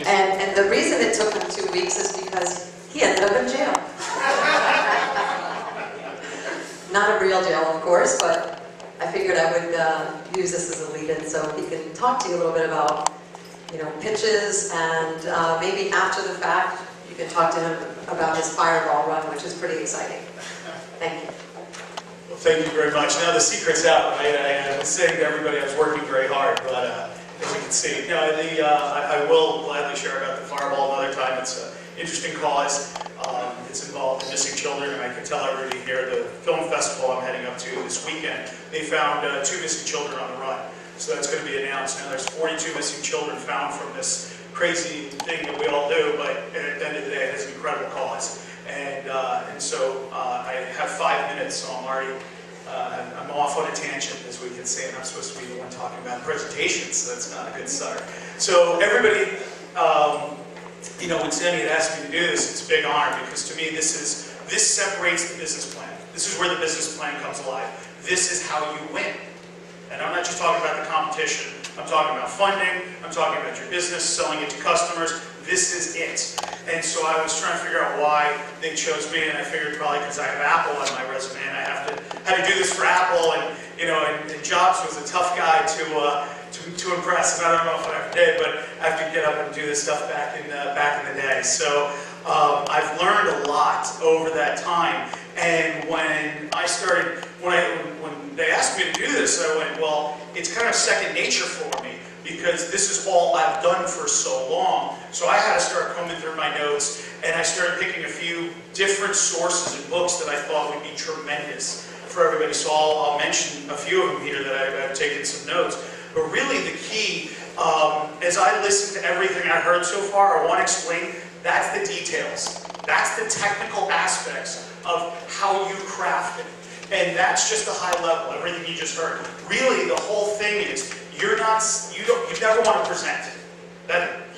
And the reason it took him 2 weeks is because he ended up in jail. Not a real jail, of course, but I figured I would use this as a lead-in so he can talk to you a little bit about, you know, pitches, and maybe after the fact, you can talk to him about his fireball run, which is pretty exciting. Thank you. Well, thank you very much. Now the secret's out, right? I was saying to everybody I was working very hard, but as you can see, you know, I will gladly share about the fireball another time. It's an interesting cause. It's involved in missing children, and I can tell everybody here, the film festival I'm heading up to this weekend, they found 2 missing children on the run. So that's going to be announced. Now there's 42 missing children found from this crazy thing that we all do, but at the end of the day, it has an incredible cause. And so I have 5 minutes, so I'm already, I'm off on a tangent, as we can say, and I'm supposed to be the one talking about presentations, so that's not a good start. So everybody, you know, when Sandy had asked me to do this, it's a big honor, because to me this separates the business plan. This is where the business plan comes alive. This is how you win. And I'm not just talking about the competition, I'm talking about funding, I'm talking about your business, selling it to customers. This is it. And so I was trying to figure out why they chose me, and I figured probably because I have Apple on my resume, and I had to do this for Apple, and you know, and Jobs was a tough guy to impress, and I don't know if I ever did, but I have to get up and do this stuff back in the day. So I've learned a lot over that time, and when I started, when they asked me to do this, I went, well, it's kind of second nature for me, because this is all I've done for so long. So I had to start combing through my notes, and I started picking a few different sources and books that I thought would be tremendous for everybody. So I'll mention a few of them here that I've taken some notes. But really the key, as I listen to everything I heard so far, I want to explain, that's the details. That's the technical aspects of how you craft it. And that's just the high level, everything you just heard. Really, the whole thing is, you never want to present it.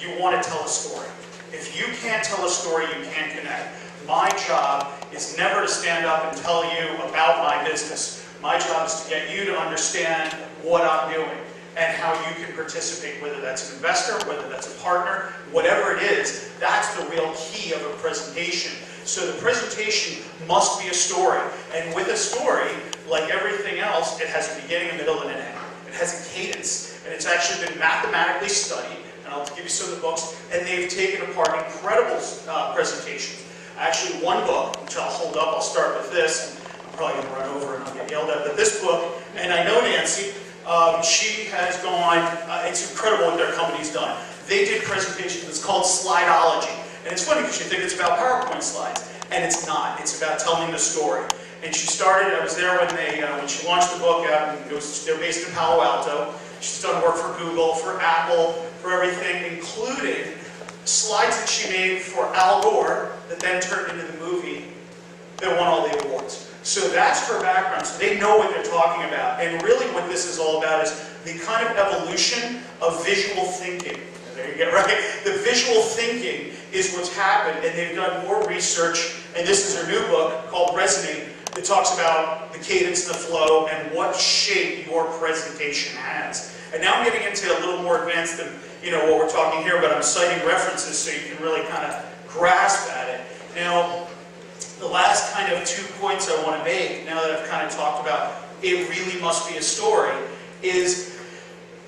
You want to tell a story. If you can't tell a story, you can't connect. My job is never to stand up and tell you about my business. My job is to get you to understand what I'm doing and how you can participate, whether that's an investor, whether that's a partner, whatever it is. That's the real key of a presentation. So the presentation must be a story. And with a story, like everything else, it has a beginning, a middle, and an end. It has a cadence, and it's actually been mathematically studied, and I'll give you some of the books, and they've taken apart incredible presentations. Actually, one book, which I'll hold up, I'll start with this, and I'm probably going to run over and I'll get yelled at, but this book, and I know Nancy, she has gone, it's incredible what their company's done. They did presentations, it's called Slideology, and it's funny because you think it's about PowerPoint slides, and it's not. It's about telling the story. And she started, I was there when she launched the book out, and they're based in Palo Alto. She's done work for Google, for Apple, for everything, including slides that she made for Al Gore that then turned into the movie that won all the awards. So that's her background, so they know what they're talking about. And really what this is all about is the kind of evolution of visual thinking. There you go, right? The visual thinking is what's happened, and they've done more research, and this is her new book called Resonate, that talks about the cadence and the flow and what shape your presentation has. And now I'm getting into a little more advanced than what we're talking here, but I'm citing references so you can really kind of grasp at it. Now, the last kind of 2 points I want to make, now that I've kind of talked about it really must be a story, is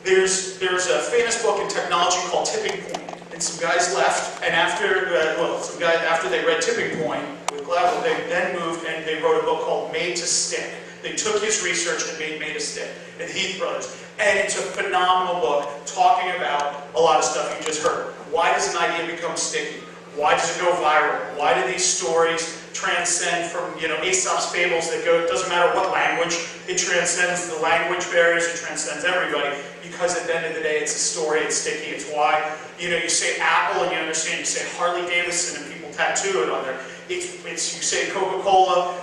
there's a famous book in technology called Tipping Point. And some guys left, and after they read Tipping Point with Gladwell, they then moved and they wrote a book called Made to Stick. They took his research and made to stick, and the Heath brothers. And it's a phenomenal book talking about a lot of stuff you just heard. Why does an idea become sticky? Why does it go viral? Why do these stories transcend from, Aesop's fables that go, it doesn't matter what language, it transcends the language barriers, it transcends everybody, because at the end of the day, it's a story, it's sticky, it's why, you say Apple and you understand, you say Harley Davidson and people tattoo it on there. It's you say Coca-Cola,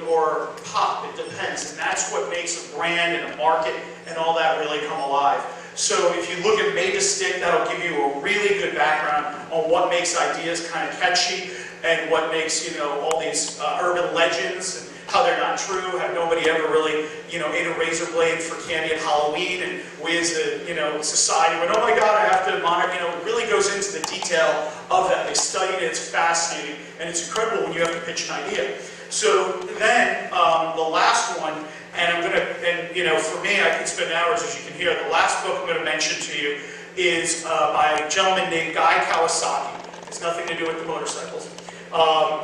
or pop, it depends, and that's what makes a brand and a market and all that really come alive. So if you look at Made to Stick, that'll give you a really good background on what makes ideas kind of catchy and what makes, all these urban legends and how they're not true, how nobody ever really, ate a razor blade for candy at Halloween, and we as a, society went, oh my God, I have to monitor, it really goes into the detail of that. They studied it, it's fascinating, and it's incredible when you have to pitch an idea. So then, the last one, for me, I could spend hours, as you can hear. The last book I'm going to mention to you is by a gentleman named Guy Kawasaki. It's nothing to do with the motorcycles.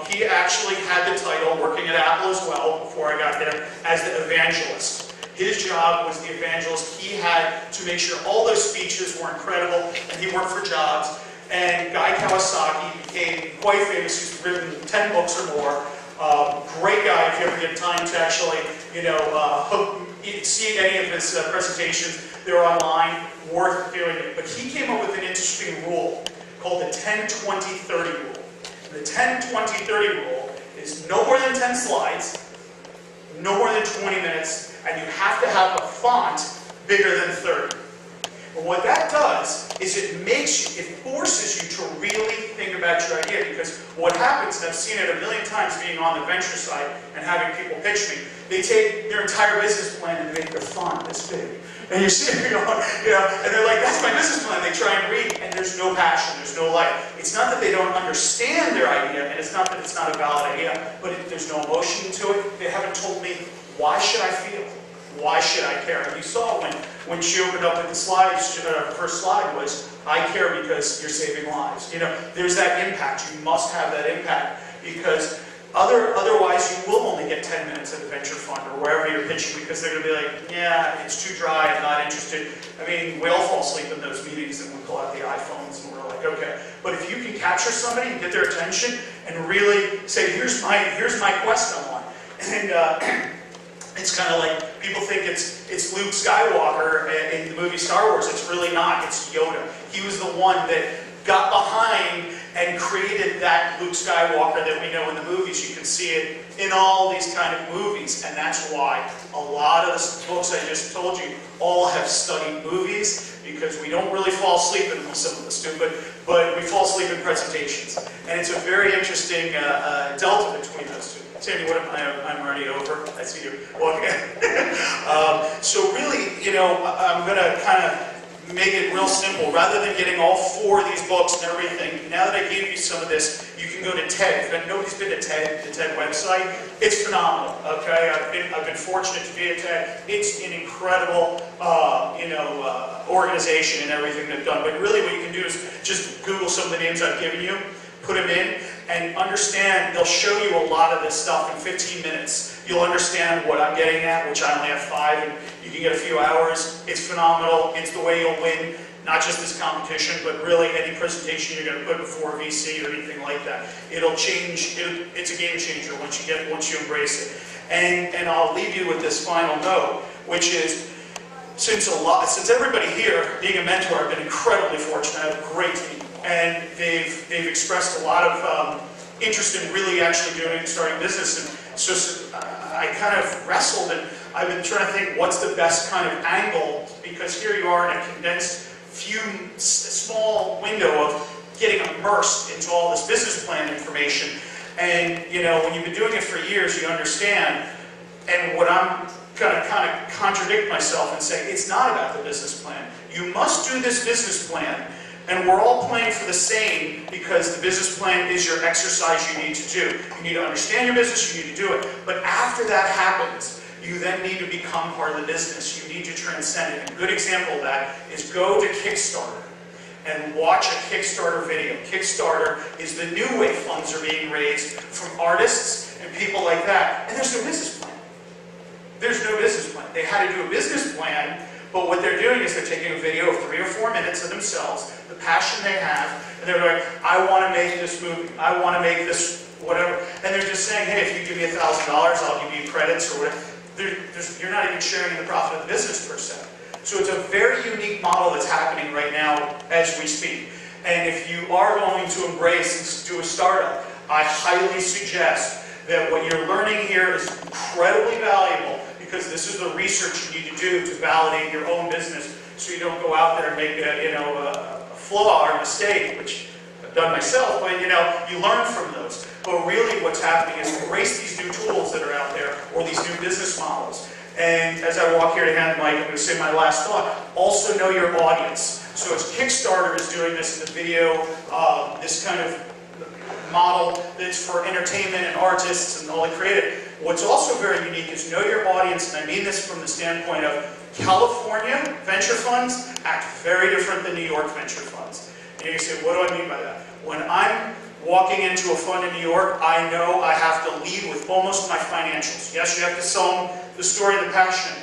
He actually had the title, working at Apple as well, before I got there, as the evangelist. His job was the evangelist. He had to make sure all those speeches were incredible, and he worked for Jobs. And Guy Kawasaki became quite famous. He's written 10 books or more. Great guy if you ever get time to actually, see any of his presentations. They're online, worth doing it. But he came up with an interesting rule called the 10-20-30 rule. And the 10-20-30 rule is no more than 10 slides, no more than 20 minutes, and you have to have a font bigger than 30. But what that does is it forces you to really think about your idea, because what happens, and I've seen it a million times being on the venture side and having people pitch me, they take their entire business plan and they make their font this big. And you see them going, and they're like, that's my business plan. They try and read, and there's no passion, there's no life. It's not that they don't understand their idea, and it's not that it's not a valid idea, but there's no emotion to it. They haven't told me, why should I feel? Why should I care? And you saw when she opened up with the slides, her first slide was, I care because you're saving lives. There's that impact. You must have that impact, because otherwise you will only get 10 minutes at a venture fund or wherever you're pitching, because they're going to be like, yeah, it's too dry, I'm not interested. I mean, we all fall asleep in those meetings and we pull out the iPhones and we're like, okay. But if you can capture somebody and get their attention and really say, here's my quest I want. And it's kind of like, people think it's Luke Skywalker in the movie Star Wars. It's really not. It's Yoda. He was the one that got behind and created that Luke Skywalker that we know in the movies. You can see it in all these kind of movies, and that's why a lot of the books I just told you all have studied movies, because we don't really fall asleep in some of this, but we fall asleep in presentations. And it's a very interesting delta between those two. Sandy, what am I? I'm already over. I see you walking. So really, I'm going to kind of make it real simple. Rather than getting all 4 of these books and everything, now that I gave you some of this, you can go to TED. If nobody's been to TED, the TED website, it's phenomenal. Okay, I've been fortunate to be at TED. It's an incredible, organization and everything they've done. But really, what you can do is just Google some of the names I've given you, put them in, and understand. They'll show you a lot of this stuff in 15 minutes. You'll understand what I'm getting at, which I only have 5, and you can get a few hours. It's phenomenal. It's the way you'll win, not just this competition, but really any presentation you're going to put before VC or anything like that. It'll change. It's a game changer once you embrace it. And I'll leave you with this final note, which is, since everybody here, being a mentor, I've been incredibly fortunate. I have a great team, and they've expressed a lot of interest in really actually starting business. And so I kind of wrestled, and I've been trying to think what's the best kind of angle, because here you are in a condensed small window of getting immersed into all this business plan information. And when you've been doing it for years, you understand. And what I'm going to kind of contradict myself and say, it's not about the business plan. You must do this business plan, and we're all playing for the same, because the business plan is your exercise you need to do. You need to understand your business, you need to do it. But after that happens, you then need to become part of the business. You need to transcend it. And a good example of that is go to Kickstarter and watch a Kickstarter video. Kickstarter is the new way funds are being raised from artists and people like that. And there's no business plan. There's no business plan. They had to do a business plan, but what they're doing is they're taking a video of 3 or 4 minutes of themselves, the passion they have, and they're like, I want to make this movie. I want to make this whatever. And they're just saying, hey, if you give me $1,000, I'll give you credits or whatever. You're not even sharing the profit of the business per se. So it's a very unique model that's happening right now as we speak. And if you are going to embrace and do a startup, I highly suggest that what you're learning here is incredibly valuable, because this is the research you need to do to validate your own business, so you don't go out there and make a flaw or a mistake, which I've done myself, but you learn from those. But really what's happening is embrace these new tools that are out there, or these new business models, And as I walk here to hand the mic, I'm going to say my last thought. Also know your audience. So as Kickstarter is doing this in the video, this kind of model that's for entertainment and artists and all the creative. What's also very unique is know your audience, and I mean this from the standpoint of California venture funds act very different than New York venture funds. And you say, what do I mean by that? When I'm walking into a fund in New York, I know I have to lead with almost my financials. Yes, you have to sell them the story and the passion,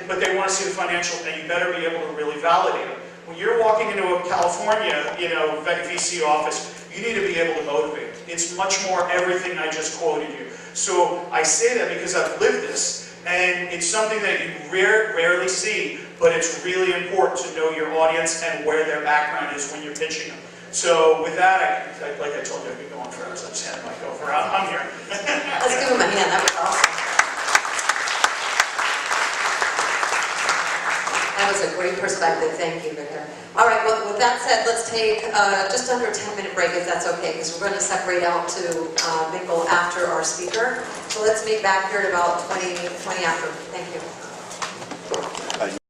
but they want to see the financials, and you better be able to really validate them. When you're walking into a California, VC office, you need to be able to motivate. It's much more everything I just quoted you. So I say that because I've lived this, and it's something that you rarely see, but it's really important to know your audience and where their background is when you're pitching them. So with that, like I told you, I could go on forever, so I just hand the mic over. I'm here. Let's give him a hand. That was awesome. That was a great perspective. Thank you, Victor. All right, well, with that said, let's take just under a 10-minute break, if that's okay, because we're going to separate out to mingle after our speaker. So let's meet back here at about 20 after. Thank you.